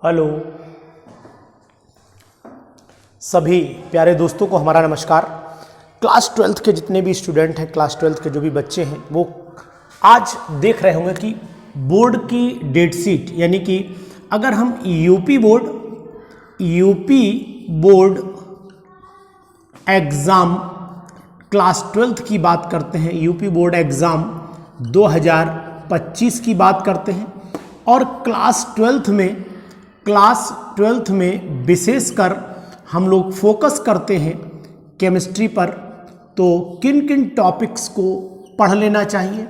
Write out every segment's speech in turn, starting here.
Hello सभी प्यारे दोस्तों को हमारा नमस्कार। क्लास 12th के जितने भी स्टूडेंट हैं, क्लास 12th के जो भी बच्चे हैं, वो आज देख रहे होंगे कि बोर्ड की डेट शीट, यानी कि अगर हम UP board exam class 12th की बात करते हैं, यूपी बोर्ड एग्ज़ाम 2025 की बात करते हैं, और क्लास 12th में विशेषकर हम लोग फोकस करते हैं केमिस्ट्री पर, तो किन किन टॉपिक्स को पढ़ लेना चाहिए,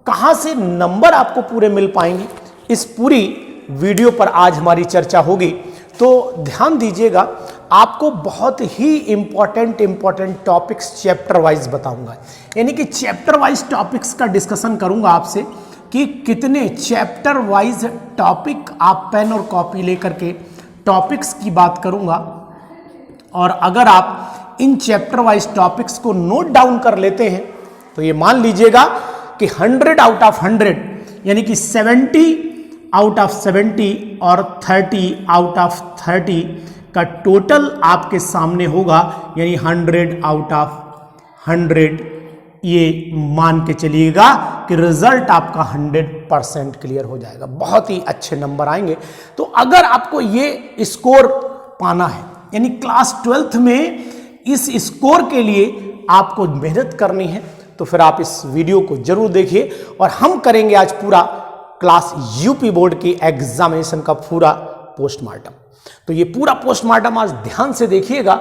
कहाँ से नंबर आपको पूरे मिल पाएंगे, इस पूरी वीडियो पर आज हमारी चर्चा होगी। तो ध्यान दीजिएगा, आपको बहुत ही इम्पॉर्टेंट टॉपिक्स चैप्टर वाइज बताऊंगा, यानी कि चैप्टर वाइज टॉपिक्स का डिस्कशन करूंगा आपसे कि कितने चैप्टर वाइज टॉपिक आप पेन और कॉपी लेकर के टॉपिक्स की बात करूंगा, और अगर आप इन चैप्टर वाइज टॉपिक्स को नोट डाउन कर लेते हैं तो ये मान लीजिएगा कि 100 आउट ऑफ 100, यानी कि 70 आउट ऑफ 70 और 30 आउट ऑफ 30 का टोटल आपके सामने होगा, यानी 100 आउट ऑफ 100। ये मान के चलिएगा कि रिजल्ट आपका 100% क्लियर हो जाएगा, बहुत ही अच्छे नंबर आएंगे। तो अगर आपको ये स्कोर पाना है, यानी क्लास 12th में इस स्कोर के लिए आपको मेहनत करनी है, तो फिर आप इस वीडियो को जरूर देखिए। और हम करेंगे आज पूरा क्लास यूपी बोर्ड की एग्जामिनेशन का पूरा पोस्टमार्टम। तो ये पूरा पोस्टमार्टम आज ध्यान से देखिएगा,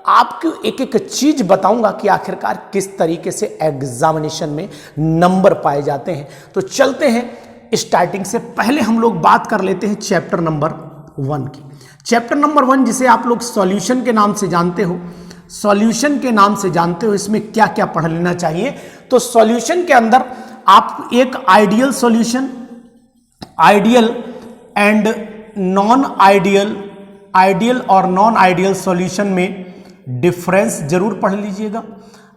आपको एक एक चीज बताऊंगा कि आखिरकार किस तरीके से एग्जामिनेशन में नंबर पाए जाते हैं। तो चलते हैं, स्टार्टिंग से पहले हम लोग बात कर लेते हैं चैप्टर नंबर 1 की। चैप्टर नंबर 1, जिसे आप लोग सॉल्यूशन के नाम से जानते हो, इसमें क्या क्या पढ़ लेना चाहिए। तो सॉल्यूशन के अंदर आप एक ideal solution, ideal and non ideal, ideal और नॉन आइडियल सॉल्यूशन में डिफरेंस जरूर पढ़ लीजिएगा।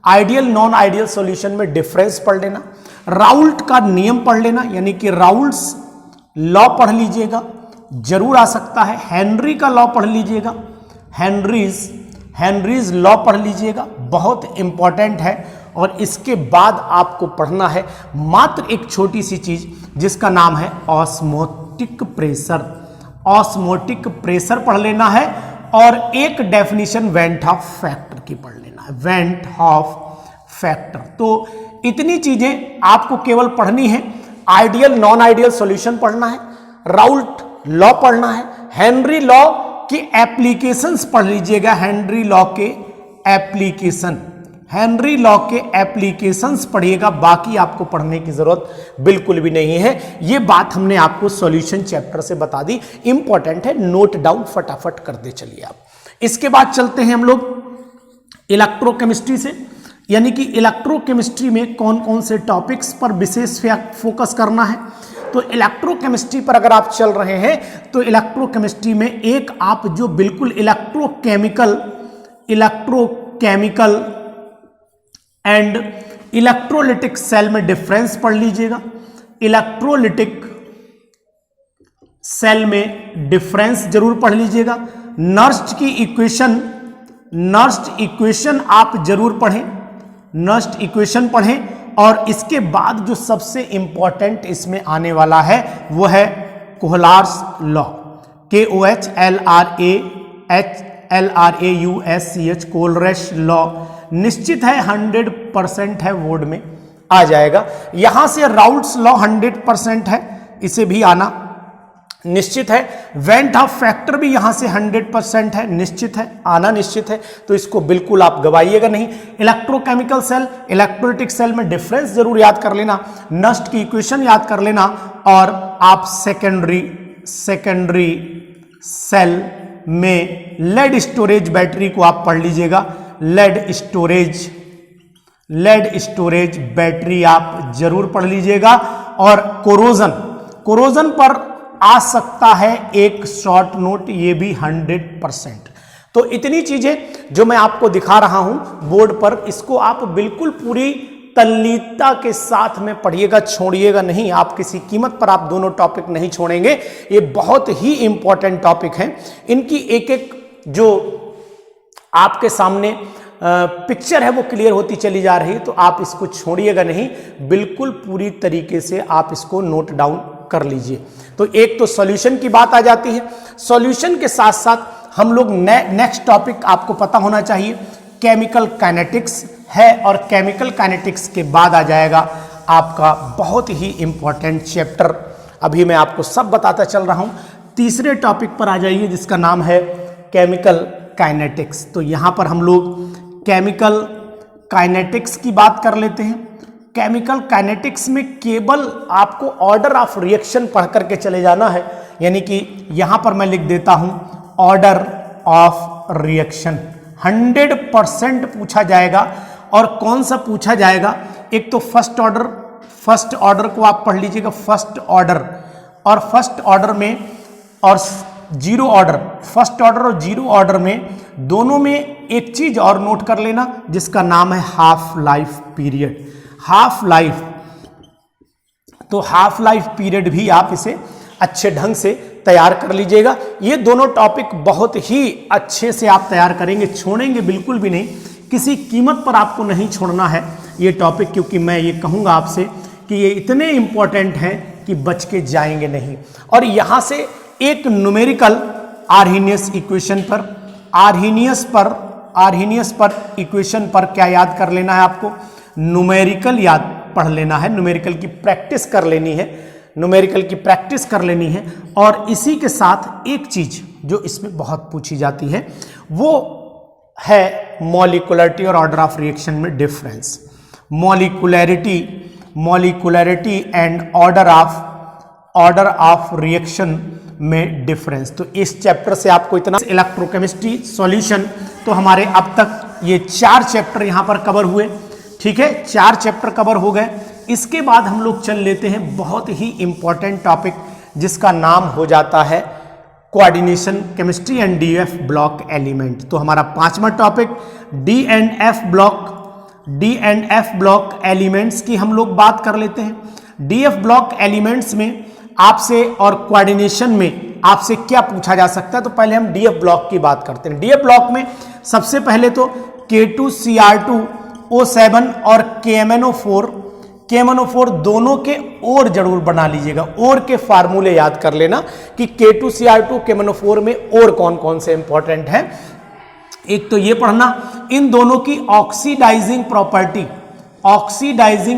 आइडियल नॉन आइडियल सॉल्यूशन में डिफरेंस पढ़ लेना। राउल्ट का नियम पढ़ लेना, यानी कि राउल्ट्स लॉ पढ़ लीजिएगा, जरूर आ सकता है। हेनरी का लॉ पढ़ लीजिएगा, हेनरीज लॉ पढ़ लीजिएगा, बहुत इंपॉर्टेंट है। और इसके बाद आपको पढ़ना है मात्र एक छोटी सी चीज, जिसका नाम है ऑस्मोटिक प्रेशर। ऑस्मोटिक प्रेशर पढ़ लेना है, और एक डेफिनेशन वेंट हॉफ फैक्टर की पढ़ लेना है, वेंट हॉफ फैक्टर। तो इतनी चीजें आपको केवल पढ़नी है। आइडियल नॉन आइडियल सॉल्यूशन पढ़ना है, राउल्ट लॉ पढ़ना है, हेनरी लॉ के एप्लीकेशंस पढ़ लीजिएगा, हेनरी लॉ के एप्लीकेशंस पढ़िएगा, बाकी आपको पढ़ने की जरूरत बिल्कुल भी नहीं है। ये बात हमने आपको सॉल्यूशन चैप्टर से बता दी, इंपॉर्टेंट है, नोट डाउन फटाफट करते चलिए आप। इसके बाद चलते हैं हम लोग इलेक्ट्रोकेमिस्ट्री से, यानी कि इलेक्ट्रोकेमिस्ट्री में कौन कौन से टॉपिक्स पर विशेष फोकस करना है। तो इलेक्ट्रोकेमिस्ट्री पर अगर आप चल रहे हैं, तो इलेक्ट्रोकेमिस्ट्री में एक आप जो बिल्कुल इलेक्ट्रोकेमिकल एंड इलेक्ट्रोलिटिक सेल में डिफरेंस पढ़ लीजिएगा। इलेक्ट्रोलिटिक सेल में डिफरेंस जरूर पढ़ लीजिएगा। नर्स्ट इक्वेशन आप जरूर पढ़ें, नर्स्ट इक्वेशन पढ़ें। और इसके बाद जो सबसे इंपॉर्टेंट इसमें आने वाला है वो है कोहलार्स लॉ, KOHLRAUSCH, कोलरेश लॉ। निश्चित है 100% है, बोर्ड में आ जाएगा। यहां से राउल्ट्स लॉ 100% है, इसे भी आना निश्चित है। वेंट हॉफ फैक्टर भी यहां से 100% है, निश्चित है, आना निश्चित है। तो इसको बिल्कुल आप गवाइएगा नहीं। इलेक्ट्रोकेमिकल सेल, इलेक्ट्रोलिटिक सेल में डिफरेंस जरूर याद कर लेना, नस्ट की इक्वेशन याद कर लेना, और आप सेकेंडरी सेल में लेड स्टोरेज बैटरी को आप पढ़ लीजिएगा। लेड स्टोरेज बैटरी आप जरूर पढ़ लीजिएगा। और कोरोजन पर आ सकता है एक शॉर्ट नोट, ये भी 100%। तो इतनी चीजें जो मैं आपको दिखा रहा हूं बोर्ड पर, इसको आप बिल्कुल पूरी तल्लीनता के साथ में पढ़िएगा, छोड़िएगा नहीं। आप किसी कीमत पर आप दोनों टॉपिक नहीं छोड़ेंगे। ये बहुत ही इंपॉर्टेंट टॉपिक हैं। इनकी एक एक जो आपके सामने पिक्चर है वो क्लियर होती चली जा रही है, तो आप इसको छोड़िएगा नहीं, बिल्कुल पूरी तरीके से आप इसको नोट डाउन कर लीजिए। तो एक तो सॉल्यूशन की बात आ जाती है। सॉल्यूशन के साथ साथ हम लोग नेक्स्ट टॉपिक आपको पता होना चाहिए केमिकल काइनेटिक्स है, और केमिकल काइनेटिक्स के बाद आ जाएगा आपका बहुत ही इंपॉर्टेंट चैप्टर, अभी मैं आपको सब बताता चल रहा हूं। तीसरे टॉपिक पर आ जाइए जिसका नाम है केमिकल काइनेटिक्स। तो यहां पर हम लोग केमिकल काइनेटिक्स की बात कर लेते हैं। केमिकल काइनेटिक्स में केवल आपको ऑर्डर ऑफ रिएक्शन पढ़ करके चले जाना है, यानी कि यहां पर मैं लिख देता हूं ऑर्डर ऑफ रिएक्शन 100% पूछा जाएगा। और कौन सा पूछा जाएगा? एक तो फर्स्ट ऑर्डर को आप पढ़ लीजिएगा, फर्स्ट ऑर्डर, और फर्स्ट ऑर्डर में और जीरो ऑर्डर, फर्स्ट ऑर्डर और जीरो ऑर्डर में दोनों में एक चीज और नोट कर लेना जिसका नाम है half life period. Half life, तो हाफ लाइफ पीरियड भी आप इसे अच्छे ढंग से तैयार कर लीजिएगा। ये दोनों टॉपिक बहुत ही अच्छे से आप तैयार करेंगे, छोड़ेंगे बिल्कुल भी नहीं, किसी कीमत पर आपको नहीं छोड़ना है ये टॉपिक, क्योंकि मैं ये कहूँगा आपसे कि ये इतने इंपॉर्टेंट हैं कि बच के जाएंगे नहीं। और यहाँ से एक न्यूमेरिकल आर्हीनियस इक्वेशन पर, आर्हीनियस पर इक्वेशन पर क्या याद कर लेना है आपको? न्यूमेरिकल याद पढ़ लेना है, न्यूमेरिकल की प्रैक्टिस कर लेनी है, न्यूमेरिकल की प्रैक्टिस कर लेनी है। और इसी के साथ एक चीज जो इसमें बहुत पूछी जाती है वो है मॉलिक्युलरिटी और ऑर्डर ऑफ रिएक्शन में difference. Molecularity and order of reaction में डिफरेंस। तो इस चैप्टर से आपको इतना, इलेक्ट्रोकेमिस्ट्री सॉल्यूशन, तो हमारे अब तक ये 4 चैप्टर यहां पर कवर हुए, ठीक है, 4 चैप्टर कवर हो गए। इसके बाद हम लोग चल लेते हैं बहुत ही इंपॉर्टेंट टॉपिक जिसका नाम हो जाता है coordination chemistry and D F block element. तो हमारा 5वां topic D and F block elements की हम लोग बात कर लेते हैं। डीएफ ब्लॉक एलिमेंट्स में आपसे और कोऑर्डिनेशन में आपसे क्या पूछा जा सकता है? तो पहले हम डीएफ ब्लॉक की बात करते हैं। डीएफ ब्लॉक में सबसे पहले तो K2Cr2O7 और KMnO4 दोनों के और जरूर बना लीजिएगा, और के फार्मूले याद कर लेना कि K2Cr2 KMnO4 में और कौन कौन से इंपॉर्टेंट हैं। एक तो ये पढ़ना, इन दोनों की ऑक्सीडाइजिंग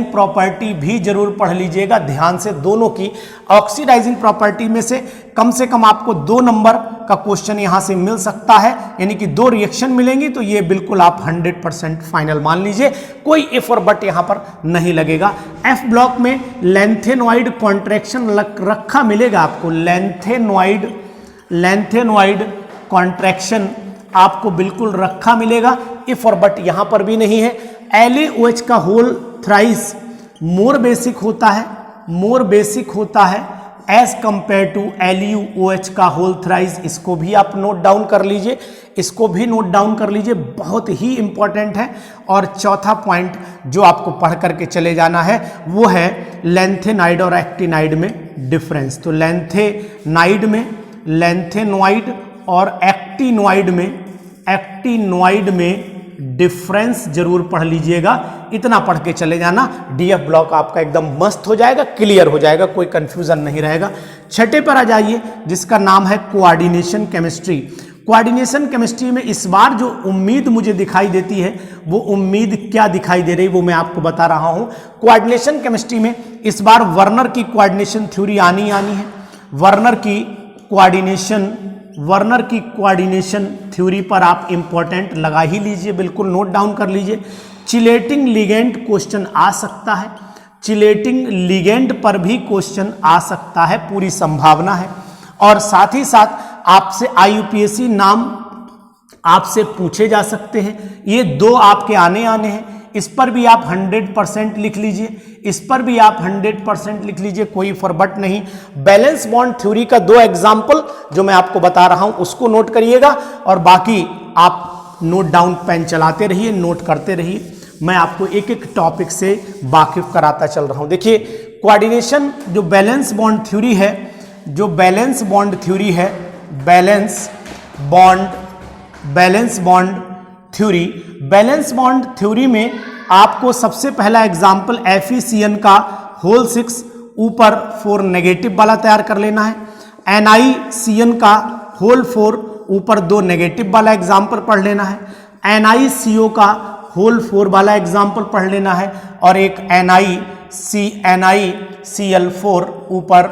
प्रॉपर्टी भी जरूर पढ़ लीजिएगा ध्यान से। दोनों की ऑक्सीडाइजिंग प्रॉपर्टी में से कम आपको 2 नंबर का क्वेश्चन यहां से मिल सकता है, यानी कि 2 रिएक्शन मिलेंगी, तो ये बिल्कुल आप 100% फाइनल मान लीजिए, कोई इफ और बट यहां पर नहीं लगेगा। एफ ब्लॉक में लेंथेनॉइड कॉन्ट्रैक्शन रखा मिलेगा आपको, लेंथेनॉइड कॉन्ट्रैक्शन आपको बिल्कुल रखा मिलेगा, इफ और बट यहां पर भी नहीं है। LaOH का होल थ्राइस मोर बेसिक होता है एज कंपेयर टू LuOH का होल थ्राइस। इसको भी आप नोट डाउन कर लीजिए, बहुत ही इंपॉर्टेंट है। और चौथा पॉइंट जो आपको पढ़ करके चले जाना है वो है लेंथेनाइड और एक्टिनाइड में डिफरेंस। तो लेंथेनॉइड और एक्टिनॉइड में डिफरेंस जरूर पढ़ लीजिएगा, इतना पढ़ के चले जाना। डीएफ ब्लॉक आपका एकदम मस्त हो जाएगा, क्लियर हो जाएगा, कोई कंफ्यूजन नहीं रहेगा। 6ठे पर आ जाइए जिसका नाम है कोऑर्डिनेशन केमिस्ट्री। कोऑर्डिनेशन केमिस्ट्री में इस बार जो उम्मीद मुझे दिखाई देती है वो उम्मीद क्या दिखाई दे रही वो मैं आपको बता रहा हूं। कोऑर्डिनेशन केमिस्ट्री में इस बार वर्नर की कोऑर्डिनेशन थ्योरी आनी है। वर्नर की कोऑर्डिनेशन थ्योरी पर आप इंपॉर्टेंट लगा ही लीजिए, बिल्कुल नोट डाउन कर लीजिए। चिलेटिंग लिगेंड क्वेश्चन आ सकता है, चिलेटिंग लिगेंड पर भी क्वेश्चन आ सकता है, पूरी संभावना है। और साथ ही साथ आपसे IUPAC नाम आपसे पूछे जा सकते हैं, ये 2 आपके आने हैं, इस पर भी आप 100% लिख लीजिए, कोई फॉरबट नहीं। बैलेंस बॉन्ड थ्योरी का 2 एग्जाम्पल जो मैं आपको बता रहा हूं उसको नोट करिएगा, और बाकी आप नोट डाउन पेन चलाते रहिए, नोट करते रहिए। मैं आपको एक एक टॉपिक से वाकिफ कराता चल रहा हूं। देखिए कोऑर्डिनेशन जो बैलेंस बॉन्ड थ्योरी है, जो बैलेंस बॉन्ड थ्योरी है, बैलेंस बॉन्ड थ्योरी में आपको सबसे पहला एग्जाम्पल FeCN का होल 6 ऊपर 4 नेगेटिव वाला तैयार कर लेना है। NiCN का होल 4 ऊपर 2 नेगेटिव वाला एग्जाम्पल पढ़ लेना है। NiCO का होल 4 वाला एग्जाम्पल पढ़ लेना है और एक NiCl4 ऊपर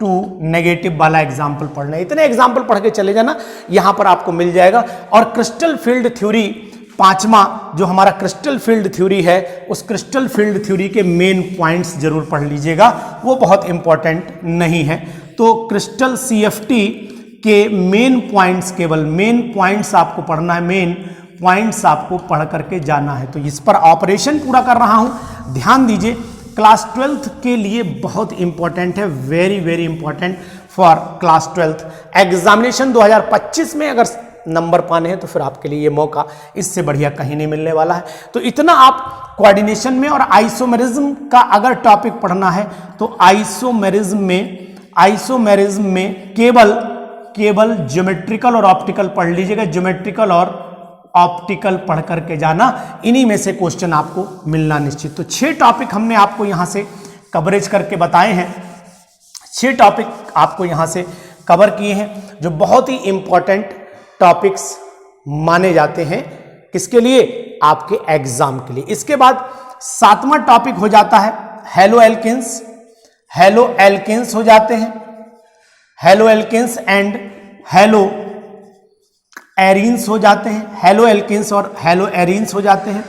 2 नेगेटिव वाला एग्जाम्पल पढ़ना है। इतने एग्जाम्पल पढ़ के चले जाना, यहां पर आपको मिल जाएगा। और क्रिस्टल फील्ड थ्योरी, पांचवा जो हमारा क्रिस्टल फील्ड थ्योरी है, उस क्रिस्टल फील्ड थ्योरी के मेन पॉइंट्स जरूर पढ़ लीजिएगा, वो बहुत इंपॉर्टेंट नहीं है। तो क्रिस्टल CFT के मेन पॉइंट्स, केवल मेन पॉइंट्स आपको पढ़ना है, मेन पॉइंट्स आपको पढ़ करके जाना है। तो इस पर ऑपरेशन पूरा कर रहा हूं, ध्यान दीजिए। क्लास 12th के लिए बहुत इंपॉर्टेंट है, very very important for class 12th examination 2025 में। अगर नंबर पाने हैं तो फिर आपके लिए ये मौका इससे बढ़िया कहीं नहीं मिलने वाला है। तो इतना आप कोऑर्डिनेशन में। और आइसोमेरिज्म का अगर टॉपिक पढ़ना है तो आइसोमेरिज्म में केवल ज्योमेट्रिकल और ऑप्टिकल पढ़ लीजिएगा। ज्योमेट्रिकल और ऑप्टिकल पढ़ करके जाना, इन्हीं में से क्वेश्चन आपको मिलना निश्चित। तो 6 टॉपिक हमने आपको यहां से कवरेज करके बताए हैं, 6 टॉपिक आपको यहां से कवर किए हैं जो बहुत ही इंपॉर्टेंट टॉपिक्स माने जाते हैं। किसके लिए? आपके एग्जाम के लिए। इसके बाद 7वां टॉपिक हो जाता है हेलो एल्किन्स हो जाते हैं, hello alkenes and hello arenes हो जाते हैं, हेलो एल्किन्स और हेलो एरीन्स हो जाते हैं।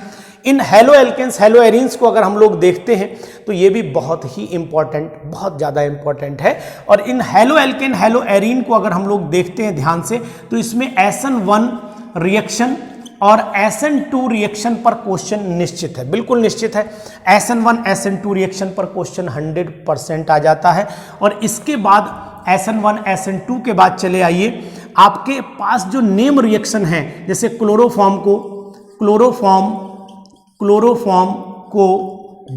In hello alkenes, hello arenes को अगर हम लोग देखते हैं तो ये भी बहुत ही इंपॉर्टेंट, बहुत ज़्यादा इंपॉर्टेंट है। और इन हेलो एल्किन, हेलो एरीन को अगर हम लोग देखते हैं ध्यान से तो इसमें SN1 रिएक्शन और SN2 रिएक्शन पर क्वेश्चन निश्चित है, बिल्कुल निश्चित है। SN1 SN2 रिएक्शन पर क्वेश्चन 100% आ जाता है। और इसके बाद SN1 SN2 के बाद चले आइए, आपके पास जो नेम रिएक्शन है, जैसे क्लोरोफॉर्म को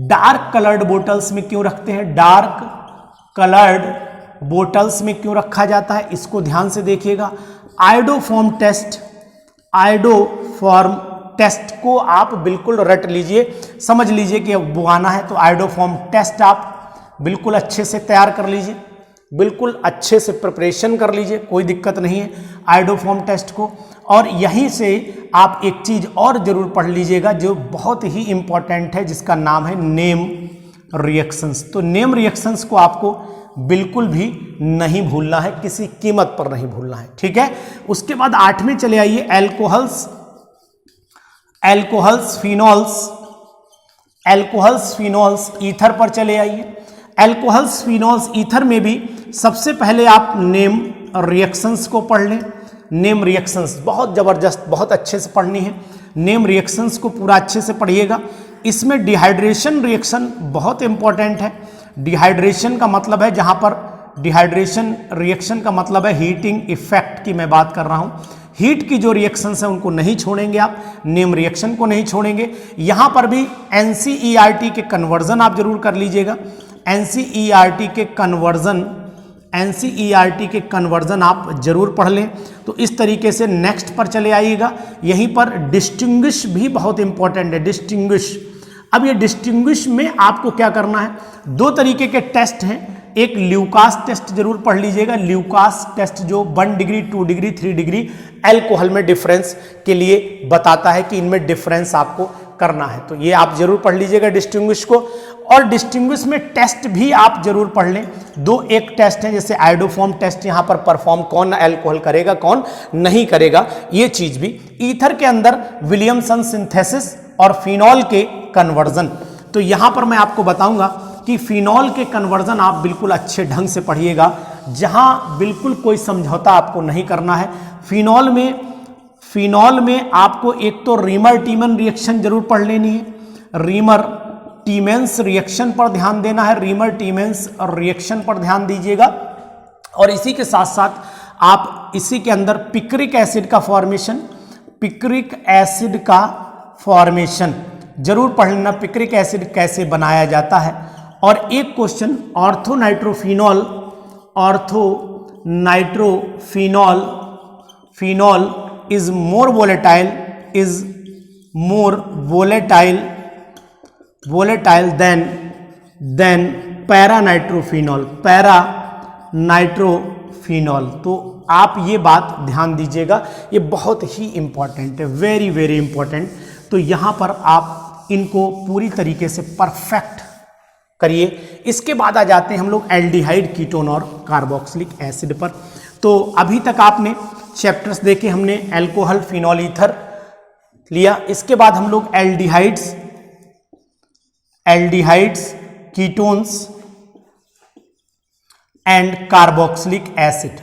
डार्क कलर्ड बोटल्स में क्यों रखते हैं, डार्क कलर्ड बोटल्स में क्यों रखा जाता है, इसको ध्यान से देखिएगा। आयोडोफॉर्म टेस्ट को आप बिल्कुल रट लीजिए, समझ लीजिए कि अब वो आना है, तो आयोडोफॉर्म टेस्ट आप बिल्कुल अच्छे से तैयार कर लीजिए, बिल्कुल अच्छे से प्रिपरेशन कर लीजिए, कोई दिक्कत नहीं है आयोडोफॉर्म टेस्ट को। और यहीं से आप एक चीज और जरूर पढ़ लीजिएगा जो बहुत ही इंपॉर्टेंट है, जिसका नाम है नेम रिएक्शंस। तो नेम रिएक्शंस को आपको बिल्कुल भी नहीं भूलना है, किसी कीमत पर नहीं भूलना है, ठीक है। उसके बाद 8वें चले आइए, एल्कोहल्स फिनॉल्स ईथर पर चले आइए। एल्कोहल्स फिनॉल्स ईथर में भी सबसे पहले आप नेम रिएक्शंस को पढ़ लें। नेम रिएक्शंस बहुत जबरदस्त, बहुत अच्छे से पढ़नी है, नेम रिएक्शंस को पूरा अच्छे से पढ़िएगा। इसमें डिहाइड्रेशन रिएक्शन बहुत इंपॉर्टेंट है। डिहाइड्रेशन का मतलब है, जहां पर डिहाइड्रेशन रिएक्शन का मतलब है हीटिंग इफेक्ट की मैं बात कर रहा हूं। हीट की जो रिएक्शंस हैं उनको नहीं छोड़ेंगे आप, नेम रिएक्शन को नहीं छोड़ेंगे। यहां पर भी NCERT के कन्वर्जन आप जरूर कर लीजिएगा। NCERT के कन्वर्जन आप जरूर पढ़ लें। तो इस तरीके से नेक्स्ट पर चले आइएगा। यहीं पर डिस्टिंग्विश भी बहुत इंपॉर्टेंट है, डिस्टिंग्विश। अब ये डिस्टिंग्विश में आपको क्या करना है, 2 तरीके के टेस्ट हैं। एक ल्यूकास टेस्ट जरूर पढ़ लीजिएगा, ल्यूकास टेस्ट जो 1 डिग्री 2 डिग्री 3 डिग्री एल्कोहल में डिफरेंस के लिए बताता है कि इनमें डिफरेंस आपको करना है। तो ये आप जरूर पढ़ लीजिएगा डिस्टिंग्विश को। और डिस्टिंग्विश में टेस्ट भी आप जरूर पढ़ लें। 2 एक टेस्ट हैं, जैसे आयोडोफॉर्म टेस्ट, यहाँ पर परफॉर्म कौन एल्कोहल करेगा कौन नहीं करेगा, ये चीज भी। ईथर के अंदर विलियमसन सिंथेसिस और फिनॉल के कन्वर्जन। तो यहाँ पर मैं आपको बताऊंगा कि फिनॉल के कन्वर्जन आप बिल्कुल अच्छे ढंग से पढ़िएगा, जहां बिल्कुल कोई समझौता आपको नहीं करना है। फिनॉल में आपको एक तो रीमर टीमन रिएक्शन जरूर पढ़ लेनी है, रीमर टीमेंस रिएक्शन पर ध्यान देना है, रीमर टीमेंस रिएक्शन पर ध्यान दीजिएगा। और इसी के साथ साथ आप इसी के अंदर पिक्रिक एसिड का फॉर्मेशन, जरूर पढ़ लेना पिक्रिक एसिड कैसे बनाया जाता है। और एक question orthonitrophenol, phenol is more volatile than paranitrophenol. तो आप ये बात ध्यान दीजिएगा, ये बहुत ही इंपॉर्टेंट है, वेरी वेरी इंपॉर्टेंट। तो यहां पर आप इनको पूरी तरीके से परफेक्ट करिए। इसके बाद आ जाते हैं हम लोग एल्डिहाइड, कीटोन और कार्बोक्सिलिक एसिड पर। तो अभी तक आपने चैप्टर्स देखे, हमने एल्कोहल, फिनॉल, ईथर लिया। इसके बाद हम लोग aldehydes, ketones and carboxylic acid.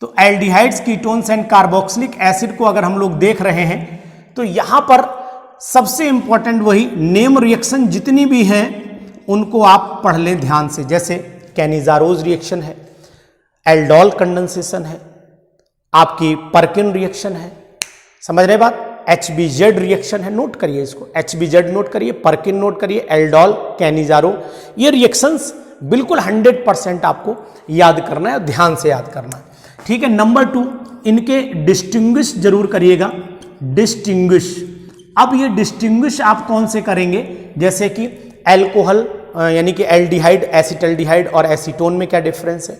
तो aldehydes, ketones and carboxylic acid को अगर हम लोग देख रहे हैं तो यहां पर सबसे इंपॉर्टेंट वही नेम रिएक्शन जितनी भी हैं उनको आप पढ़ लें ध्यान से। जैसे कैनिजारोज रिएक्शन है, एल्डोल कंडेंसेशन है, आपकी पर्किन रिएक्शन है, समझ रहे बात, HBZ रिएक्शन है, नोट करिए इसको, HBZ नोट करिए, पर्किन नोट करिए, एल्डोल, कैनिजारो, ये रिएक्शंस बिल्कुल 100% आपको याद करना है, ध्यान से याद करना है, ठीक है। नंबर 2, इनके डिस्टिंग्विश जरूर करिएगा, डिस्टिंग्विश। अब ये डिस्टिंग्विश आप कौन से करेंगे, जैसे कि एल्कोहल यानी कि एल्डिहाइड, एसिटल्डिहाइड और एसीटोन में क्या डिफरेंस है,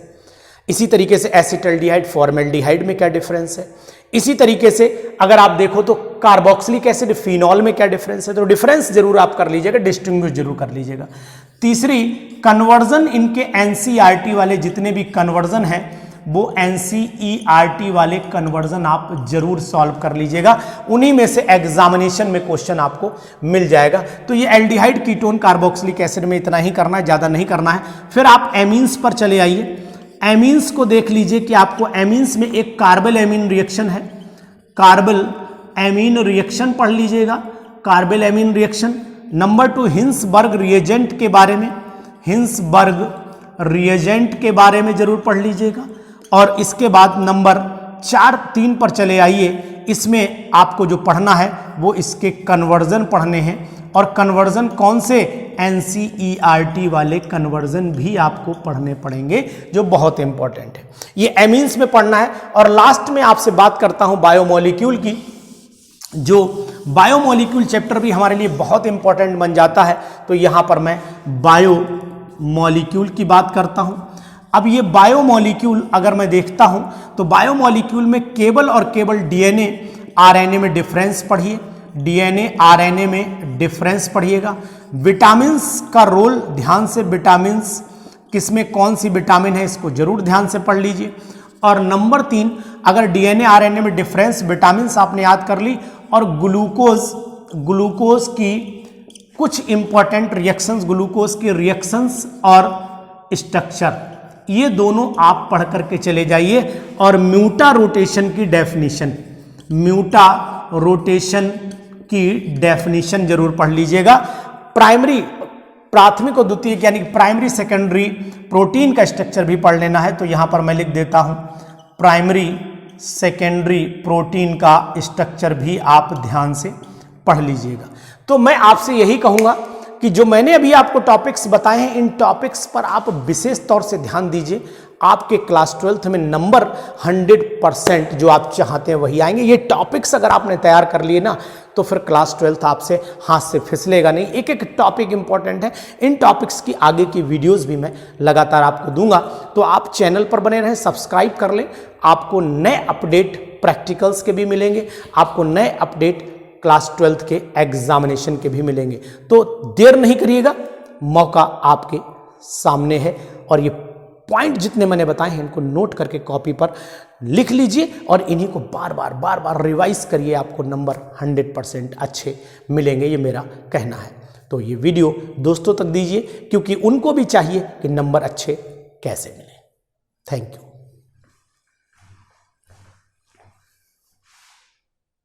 इसी तरीके से एसिटल्डिहाइड, फॉर्मेल्डिहाइड में क्या डिफरेंस है, इसी तरीके से अगर आप देखो तो कार्बोक्सिलिक एसिड, फिनॉल में क्या डिफरेंस है, तो डिफरेंस जरूर आप कर लीजिएगा, डिस्टिंग्विश जरूर कर लीजिएगा। तीसरी, कन्वर्जन, इनके एनसीईआरटी वाले जितने भी कन्वर्जन हैं वो एनसीईआरटी वाले कन्वर्जन आप जरूर सॉल्व कर लीजिएगा, उन्हीं में से एग्जामिनेशन में क्वेश्चन आपको मिल जाएगा। तो ये एल्डिहाइड, कीटोन, कार्बोक्सिलिक एसिड में इतना ही करना है, ज़्यादा नहीं करना है। फिर आप एमीन्स पर चले आइए। एमीन्स को देख लीजिए कि आपको एमीन्स में एक कार्बल एमीन रिएक्शन है, कार्बल एमीन रिएक्शन पढ़ लीजिएगा, carpal amine reaction. Number 2, Hinsberg reagent के बारे में, हिंसबर्ग रिएजेंट के बारे में जरूर पढ़ लीजिएगा। और इसके बाद नंबर 3 पर चले आइए, इसमें आपको जो पढ़ना है वो इसके कन्वर्जन पढ़ने हैं, और कन्वर्जन कौन से, एनसीईआरटी वाले कन्वर्जन भी आपको पढ़ने पड़ेंगे, जो बहुत इंपॉर्टेंट है। ये एमीन्स में पढ़ना है। और लास्ट में आपसे बात करता हूं बायोमोलिक्यूल की, जो बायोमोलिक्यूल चैप्टर भी हमारे लिए बहुत इंपॉर्टेंट बन जाता है। तो यहां पर मैं बायोमोलिक्यूल की बात करता हूं। अब ये बायोमोलिक्यूल अगर मैं देखता हूं तो बायोमोलिक्यूल में केवल और केवल डीएनए आरएनए में डिफरेंस पढ़िए, डीएनए आरएनए में डिफरेंस पढ़िएगा। विटामिन्स का रोल ध्यान से, विटामिन्स किसमें कौन सी विटामिन है इसको जरूर ध्यान से पढ़ लीजिए। और नंबर 3, अगर डीएनए आरएनए में डिफरेंस, विटामिन्स आपने याद कर ली, और ग्लूकोज की कुछ इंपॉर्टेंट रिएक्शंस, ग्लूकोज की रिएक्शंस और स्ट्रक्चर, ये दोनों आप पढ़ करके चले जाइए। और म्यूटा रोटेशन की डेफिनेशन, म्यूटा रोटेशन की डेफिनेशन जरूर पढ़ लीजिएगा। प्राइमरी, प्राथमिक और द्वितीयक यानी प्राइमरी सेकेंडरी प्रोटीन का स्ट्रक्चर भी पढ़ लेना है। तो यहां पर मैं लिख देता हूं, प्राइमरी सेकेंडरी प्रोटीन का स्ट्रक्चर भी आप ध्यान से पढ़ लीजिएगा। तो मैं आपसे यही कहूंगा कि जो मैंने अभी आपको टॉपिक्स बताए हैं, इन टॉपिक्स पर आप विशेष तौर से ध्यान दीजिए। आपके क्लास 12th में नंबर 100% जो आप चाहते हैं वही आएंगे। ये टॉपिक्स अगर आपने तैयार कर लिए ना तो फिर क्लास 12th आपसे हाथ से फिसलेगा नहीं। एक एक टॉपिक इंपॉर्टेंट है। इन टॉपिक्स की आगे की वीडियोस भी मैं लगातार आपको दूंगा, तो आप चैनल पर बने रहें, सब्सक्राइब कर लें। आपको नए अपडेट प्रैक्टिकल्स के भी मिलेंगे, आपको नए अपडेट क्लास 12th के एग्जामिनेशन के भी मिलेंगे। तो देर नहीं करिएगा, मौका आपके सामने है। और ये पॉइंट जितने मैंने बताए हैं इनको नोट करके कॉपी पर लिख लीजिए और इन्हीं को बार बार रिवाइज करिए। आपको नंबर 100% अच्छे मिलेंगे, ये मेरा कहना है। तो ये वीडियो दोस्तों तक दीजिए, क्योंकि उनको भी चाहिए कि नंबर अच्छे कैसे मिले। Thank you.